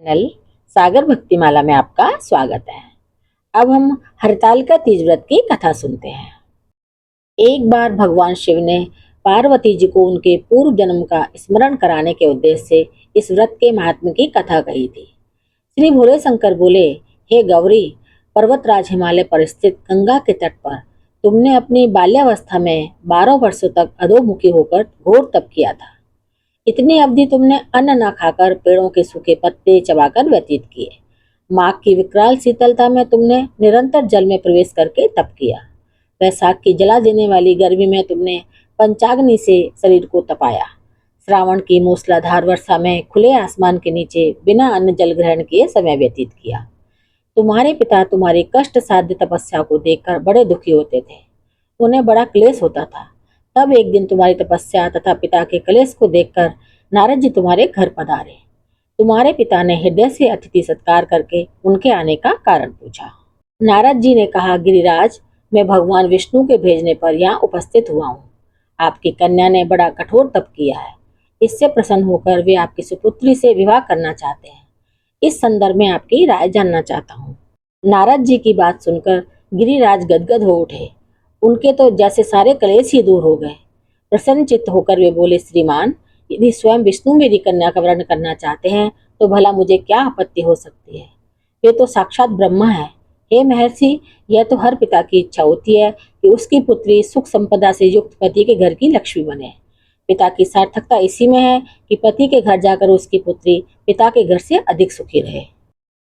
Channel सागर भक्तिमाला में आपका स्वागत है। अब हम हरतालिका तीज व्रत की कथा सुनते हैं। एक बार भगवान शिव ने पार्वती जी को उनके पूर्व जन्म का स्मरण कराने के उद्देश्य से इस व्रत के महात्म्य की कथा कही थी। श्री भोले शंकर बोले, हे गौरी, पर्वतराज हिमालय पर स्थित गंगा के तट पर तुमने अपनी बाल्यावस्था में 12 वर्षों तक अधोमुखी होकर घोर तप किया था। इतनी अवधि तुमने अन्न न खाकर पेड़ों के सूखे पत्ते चबाकर व्यतीत किए। माघ की विकराल शीतलता में तुमने निरंतर जल में प्रवेश करके तप किया। वैशाख की जला देने वाली गर्मी में तुमने पंचाग्नि से शरीर को तपाया। श्रावण की मूसलाधार वर्षा में खुले आसमान के नीचे बिना अन्न जल ग्रहण किए समय व्यतीत किया। तुम्हारे पिता तुम्हारी कष्ट साध्य तपस्या को देखकर बड़े दुखी होते थे। उन्हें बड़ा क्लेश होता था। तब एक दिन तुम्हारी तपस्या तथा पिता के क्लेश को देखकर नारद जी तुम्हारे घर पधारे। तुम्हारे पिता ने हृदय से अतिथि सत्कार करके उनके आने का कारण पूछा। नारद जी ने कहा, गिरिराज, मैं भगवान विष्णु के भेजने पर यहाँ उपस्थित हुआ हूँ। आपकी कन्या ने बड़ा कठोर तप किया है। इससे प्रसन्न होकर वे आपकी सुपुत्री से विवाह करना चाहते हैं। इस संदर्भ में आपकी राय जानना चाहता हूँ। नारद जी की बात सुनकर गिरिराज गदगद हो उठे। उनके तो जैसे सारे क्लेश ही दूर हो गए। प्रसन्न चित्त होकर वे बोले, श्रीमान, यदि स्वयं विष्णु मेरी कन्या का वरण करना चाहते हैं तो भला मुझे क्या आपत्ति हो सकती है। वे तो साक्षात ब्रह्मा है। हे महर्षि, यह तो हर पिता की इच्छा होती है कि उसकी पुत्री सुख संपदा से युक्त पति के घर की लक्ष्मी बने। पिता की सार्थकता इसी में है कि पति के घर जाकर उसकी पुत्री पिता के घर से अधिक सुखी रहे।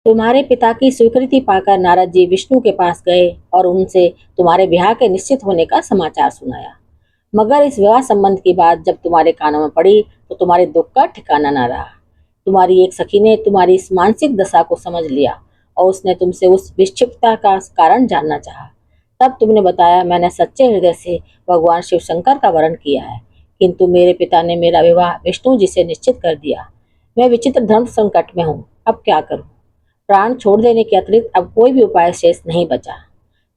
तुम्हारे पिता की स्वीकृति पाकर नारद जी विष्णु के पास गए और उनसे तुम्हारे ब्याह के निश्चित होने का समाचार सुनाया। मगर इस विवाह संबंध की बात जब तुम्हारे कानों में पड़ी तो तुम्हारे दुख का ठिकाना न रहा। तुम्हारी एक सखी ने तुम्हारी इस मानसिक दशा को समझ लिया और उसने तुमसे उस विक्षिप्तता का कारण जानना चाहा। तब तुमने बताया, मैंने सच्चे हृदय से भगवान शिव शंकर का वरण किया है, किंतु मेरे पिता ने मेरा विवाह विष्णु जी से निश्चित कर दिया। मैं विचित्र धर्म संकट में हूँ, अब क्या करूँ। प्राण छोड़ देने के अतिरिक्त अब कोई भी उपाय शेष नहीं बचा।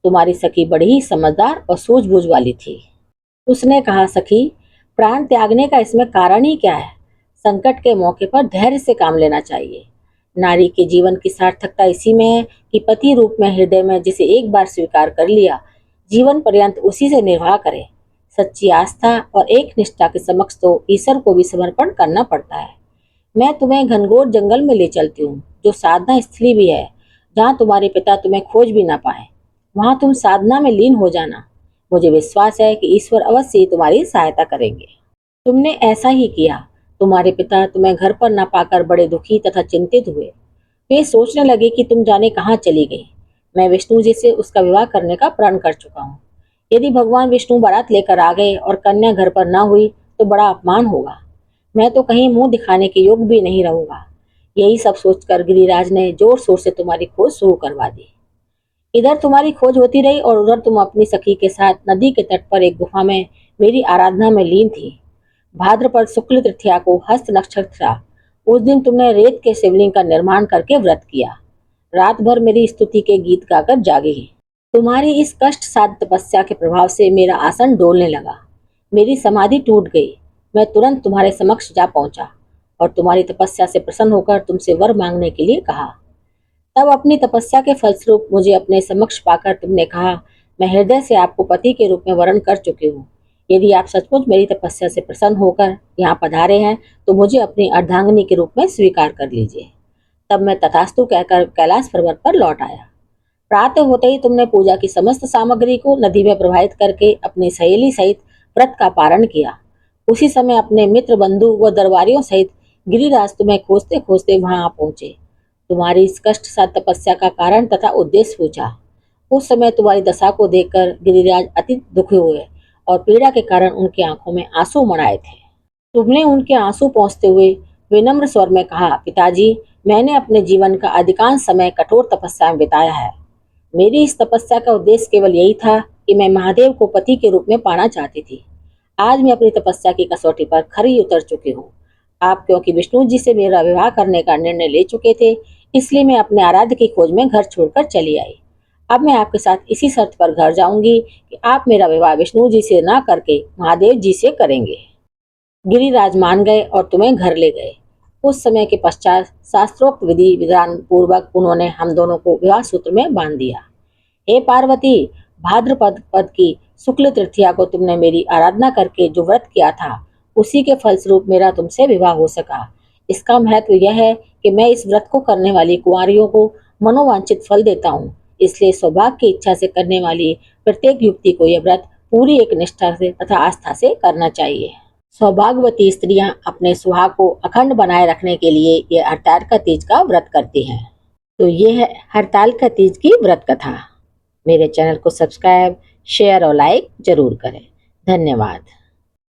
तुम्हारी सखी बड़ी ही समझदार और सूझबूझ वाली थी। उसने कहा, सखी, प्राण त्यागने का इसमें कारण ही क्या है। संकट के मौके पर धैर्य से काम लेना चाहिए। नारी के जीवन की सार्थकता इसी में है कि पति रूप में हृदय में जिसे एक बार स्वीकार कर लिया, जीवन पर्यंत उसी से निर्वाह करे। सच्ची आस्था और एक निष्ठा के समक्ष तो ईश्वर को भी समर्पण करना पड़ता है। मैं तुम्हें घनघोर जंगल में ले चलती हूँ, जो साधना स्थली भी है, जहाँ तुम्हारे पिता तुम्हें खोज भी ना पाए। वहाँ तुम साधना में लीन हो जाना। मुझे विश्वास है कि ईश्वर अवश्य ही तुम्हारी सहायता करेंगे। तुमने ऐसा ही किया। तुम्हारे पिता तुम्हें घर पर न पाकर बड़े दुखी तथा चिंतित हुए। वे सोचने लगे कि तुम जाने कहाँ चली गई। मैं विष्णु जी से उसका विवाह करने का प्रण कर चुका हूँ। यदि भगवान विष्णु बारात लेकर आ गए और कन्या घर पर न हुई तो बड़ा अपमान होगा। मैं तो कहीं मुंह दिखाने के योग्य भी नहीं रहूंगा। यही सब सोचकर गिरिराज ने जोर शोर से तुम्हारी खोज शुरू करवा दी। इधर तुम्हारी खोज होती रही और उधर तुम अपनी सखी के साथ नदी के तट पर एक गुफा में मेरी आराधना में लीन थी। भाद्रपद शुक्ल तृतीया को हस्त नक्षत्र था। उस दिन तुमने रेत के शिवलिंग का निर्माण करके व्रत किया। रात भर मेरी स्तुति के गीत गाकर जागी। तुम्हारी इस कष्ट साध्य तपस्या के प्रभाव से मेरा आसन डोलने लगा। मेरी समाधि टूट गई। मैं तुरंत तुम्हारे समक्ष जा पहुंचा और तुम्हारी तपस्या से प्रसन्न होकर तुमसे वर मांगने के लिए कहा। तब अपनी तपस्या के फलस्वरूप मुझे अपने समक्ष पाकर तुमने कहा, मैं हृदय से आपको पति के रूप में वरण कर चुकी हूँ। यदि आप सचमुच मेरी तपस्या से प्रसन्न होकर यहाँ पधारे हैं तो मुझे अपनी अर्धांगिनी के रूप में स्वीकार कर लीजिए। तब मैं तथास्तु कहकर कैलाश पर्वत पर लौट आया। प्रातः होते ही तुमने पूजा की समस्त सामग्री को नदी में प्रवाहित करके अपनी सहेली सहित व्रत का पारण किया। उसी समय अपने मित्र बंधु व दरबारियों सहित गिरिराज तुम्हें खोजते खोजते वहां आ पहुंचे। तुम्हारी इस कष्ट साध्य तपस्या का कारण तथा उद्देश्य पूछा। उस समय तुम्हारी दशा को देखकर गिरिराज अति दुखी हुए और पीड़ा के कारण उनकी आंखों में आंसू मढ़ाए थे। तुमने उनके आंसू पहुंचते हुए विनम्र स्वर में कहा, पिताजी, मैंने अपने जीवन का अधिकांश समय कठोर तपस्या में बिताया है। मेरी इस तपस्या का उद्देश्य केवल यही था कि मैं महादेव को पति के रूप में पाना चाहती थी। आज मैं अपनी तपस्या की कसौटी पर खरी उतर चुकी हूँ। आप क्योंकि विष्णु जी से मेरा विवाह करने का निर्णय ले चुके थे, इसलिए मैं अपने आराध्य की खोज में घर छोड़कर चली आई। अब मैं आपके साथ इसी शर्त पर घर जाऊंगी कि आप मेरा विवाह विष्णु जी से ना करके महादेव जी से करेंगे। गिरिराज मान गए और तुम्हें घर ले गए। कुछ समय के पश्चात शास्त्रोक्त विधि विधान पूर्वक उन्होंने हम दोनों को विवाह सूत्र में बांध दिया। हे पार्वती, भाद्रपद पद की शुक्ल तृतीया को तुमने मेरी आराधना करके जो व्रत किया था, उसी के फलस्वरूप मेरा तुमसे विवाह हो सका। इसका महत्व यह है कि मैं इस व्रत को करने वाली कुंवारियों को मनोवांछित फल देता हूँ। इसलिए सौभाग्य की इच्छा से करने वाली प्रत्येक युवती को यह व्रत पूरी एक निष्ठा से तथा आस्था से करना चाहिए। सौभाग्यवती स्त्रियां अपने सुहाग को अखंड बनाए रखने के लिए ये हरतालिका तीज का व्रत करती हैं। तो ये है हरतालिका तीज की व्रत कथा। मेरे चैनल को सब्सक्राइब, शेयर और लाइक जरूर करें। धन्यवाद।